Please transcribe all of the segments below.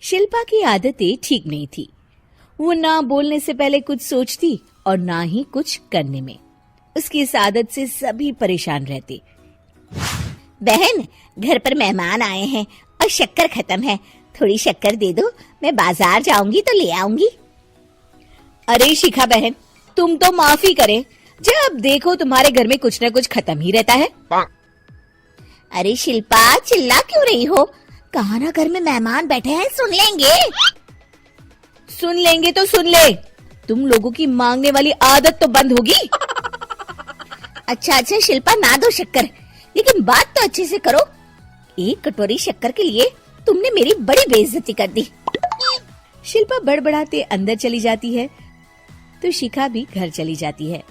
शिल्पा की आदतें ठीक नहीं थी। वो ना बोलने से पहले कुछ सोचती और ना ही कुछ करने में। उसकी इस आदत से सभी परेशान रहते। बहन, घर पर मेहमान आए हैं और शक्कर खत्म है, थोड़ी शक्कर दे दो, मैं बाजार जाऊंगी तो ले आऊंगी। अरे शिखा बहन, तुम तो माफी करे, जब देखो तुम्हारे घर में कुछ न कुछ खत्म ही रहता है। अरे शिल्पा, चिल्ला क्यों रही हो? कहा ना घर में मेहमान बैठे हैं, सुन लेंगे। सुन लेंगे तो सुन ले, तुम लोगों की मांगने वाली आदत तो बंद होगी। अच्छा शिल्पा, ना दो शक्कर, लेकिन बात तो अच्छे से करो। एक कटोरी शक्कर के लिए तुमने मेरी बड़ी बेइज्जती कर दी। शिल्पा बड़बड़ाते अंदर चली जाती है तो शिखा भी घर चली जाती है।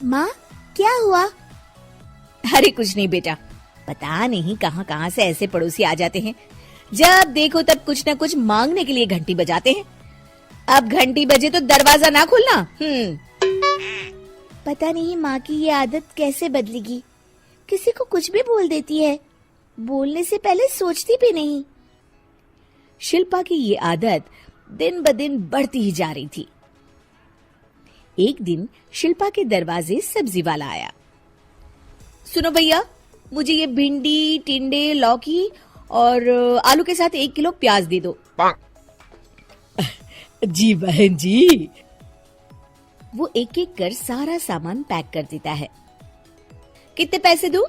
माँ, क्या हुआ? अरे कुछ नहीं बेटा, पता नहीं कहां कहां से ऐसे पड़ोसी आ जाते हैं, जब देखो तब कुछ न कुछ मांगने के लिए घंटी बजाते हैं। अब घंटी बजे तो दरवाजा ना खोलना। पता नहीं माँ की ये आदत कैसे बदलेगी, किसी को कुछ भी बोल देती है, बोलने से पहले सोचती भी नहीं। शिल्पा की ये आदत दिन ब दिन बढ़ती ही जा रही थी। एक दिन शिल्पा के दरवाजे सब्जी वाला आया। सुनो भैया, मुझे ये भिंडी, टिंडे, लौकी और आलू के साथ 1 किलो प्याज दे दो। जी बहन जी। वो एक एक कर सारा सामान पैक कर देता है। कितने पैसे दूं?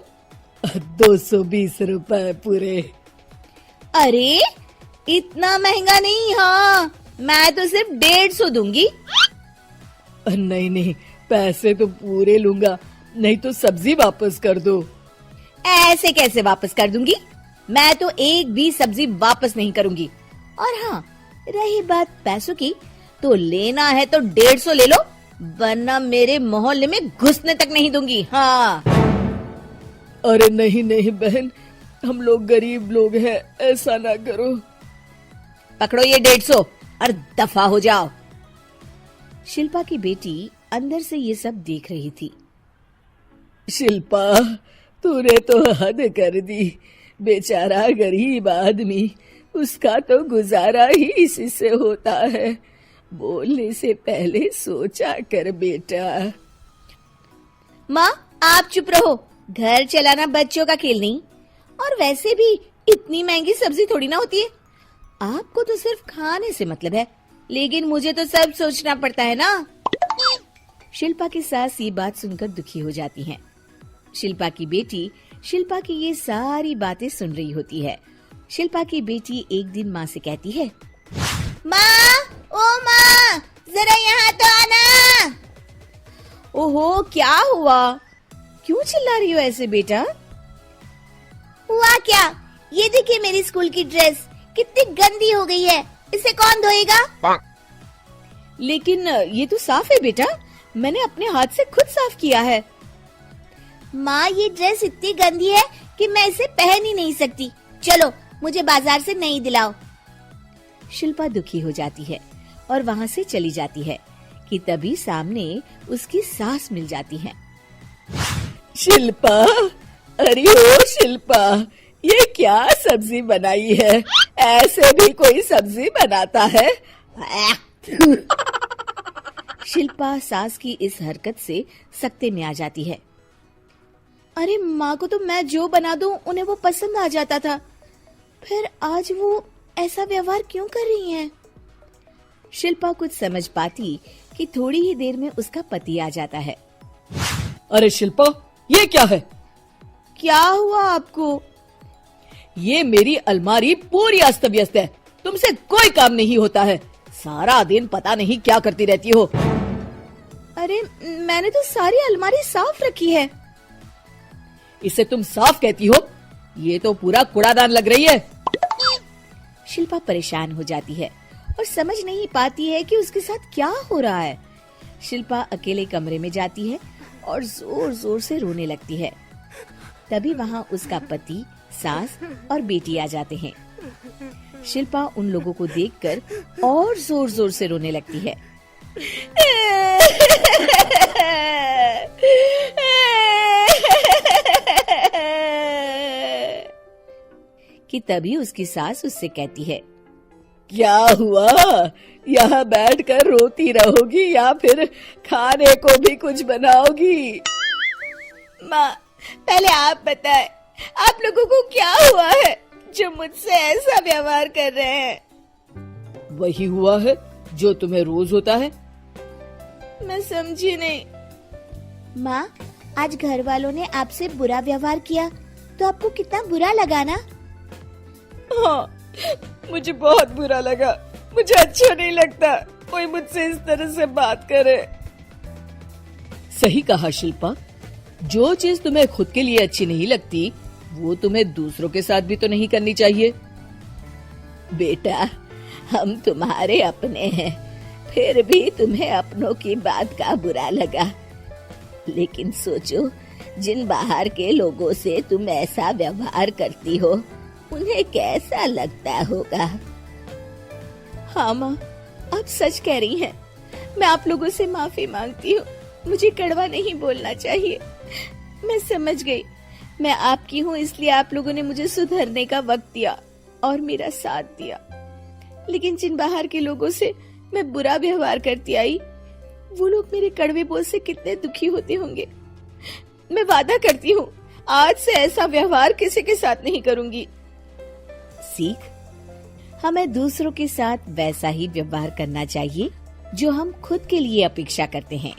220 रुपए पूरे। अरे इतना महंगा नहीं। हाँ, मैं तो सिर्फ 150 दूंगी। नहीं नहीं, पैसे तो पूरे लूंगा, नहीं तो सब्जी वापस कर दो। ऐसे कैसे वापस कर दूंगी? मैं तो एक भी सब्जी वापस नहीं करूंगी। और हाँ, रही बात पैसों की, तो लेना है तो 150 ले लो, वरना मेरे मोहल्ले में घुसने तक नहीं दूंगी। हाँ। अरे नहीं नहीं बहन, हम लोग गरीब लोग हैं, ऐसा ना करो। पकड़ो ये 150 और दफा हो जाओ। शिल्पा की बेटी अंदर से ये सब देख रही थी। शिल्पा, तूने तो हद कर दी। बेचारा गरीब आदमी, उसका तो गुजारा ही इसी से होता है। बोलने से पहले सोचा कर बेटा। माँ, आप चुप रहो, घर चलाना बच्चों का खेल नहीं। और वैसे भी इतनी महंगी सब्जी थोड़ी ना होती है। आपको तो सिर्फ खाने से मतलब है, लेकिन मुझे तो सब सोचना पड़ता है ना। शिल्पा की सास ये बात सुनकर दुखी हो जाती हैं। शिल्पा की बेटी शिल्पा की ये सारी बातें सुन रही होती है। शिल्पा की बेटी एक दिन माँ से कहती है, माँ, ओ माँ, जरा यहाँ तो आना। ओहो, क्या हुआ? क्यों चिल्ला रही हो ऐसे बेटा? हुआ क्या? ये देखिए मेरी स्कूल की ड्रेस कितनी गंदी हो गई है, इसे कौन धोएगा? लेकिन ये तो साफ है बेटा, मैंने अपने हाथ से खुद साफ किया है। माँ, ये ड्रेस इतनी गंदी है कि मैं इसे पहन ही नहीं सकती। चलो, मुझे बाजार से नई दिलाओ। शिल्पा दुखी हो जाती है और वहाँ से चली जाती है कि तभी सामने उसकी सास मिल जाती है। शिल्पा, अरे ओ शिल्पा, ये क्या सब्जी बनाई है? ऐसे भी कोई सब्जी बनाता है? शिल्पा सास की इस हरकत से सख्ते में आ जाती है। अरे माँ को तो मैं जो बना दूं उन्हें वो पसंद आ जाता था, फिर आज वो ऐसा व्यवहार क्यों कर रही हैं? शिल्पा कुछ समझ पाती कि थोड़ी ही देर में उसका पति आ जाता है। अरे शिल्पा, ये क्या है? क्या हुआ आपको? ये मेरी अलमारी पूरी अस्त व्यस्त है, तुमसे कोई काम नहीं होता है। सारा दिन पता नहीं क्या करती रहती हो। अरे मैंने तो सारी अलमारी साफ रखी है। इसे तुम साफ कहती हो? ये तो पूरा कूड़ादान लग रही है। शिल्पा परेशान हो जाती है और समझ नहीं पाती है कि उसके साथ क्या हो रहा है। शिल्पा अकेले कमरे में जाती है और जोर जोर से रोने लगती है। तभी वहाँ उसका पति, सास और बेटी आ जाते हैं। शिल्पा उन लोगों को देखकर और जोर जोर से रोने लगती है। कि तभी उसकी सास उससे कहती है, क्या हुआ? यहाँ बैठकर रोती रहोगी या फिर खाने को भी कुछ बनाओगी? माँ, पहले आप बताएं, आप लोगों को क्या हुआ है जो मुझसे ऐसा व्यवहार कर रहे हैं? वही हुआ है जो तुम्हें रोज होता है। मैं समझी नहीं। माँ, आज घर वालों ने आपसे बुरा व्यवहार किया तो आपको कितना बुरा लगा ना? हाँ, मुझे बहुत बुरा लगा। मुझे अच्छा नहीं लगता कोई मुझसे इस तरह से बात करे। सही कहा शिल्पा, जो चीज तुम्हें खुद के लिए अच्छी नहीं लगती वो तुम्हें दूसरों के साथ भी तो नहीं करनी चाहिए। बेटा, हम तुम्हारे अपने हैं, फिर भी तुम्हें अपनों की बात का बुरा लगा। लेकिन सोचो, जिन बाहर के लोगों से तुम ऐसा व्यवहार करती हो उन्हें कैसा लगता होगा। हाँ माँ, आप सच कह रही हैं। मैं आप लोगों से माफी मांगती हूँ। मुझे कड़वा नहीं बोलना चाहिए। मैं समझ गई, मैं आपकी हूँ इसलिए आप लोगों ने मुझे सुधरने का वक्त दिया और मेरा साथ दिया। लेकिन जिन बाहर के लोगों से मैं बुरा व्यवहार करती आई, वो लोग मेरे कड़वे बोल से कितने दुखी होते होंगे। मैं वादा करती हूँ, आज से ऐसा व्यवहार किसी के साथ नहीं करूंगी। सीख, हमें दूसरों के साथ वैसा ही व्यवहार करना चाहिए जो हम खुद के लिए अपेक्षा करते हैं।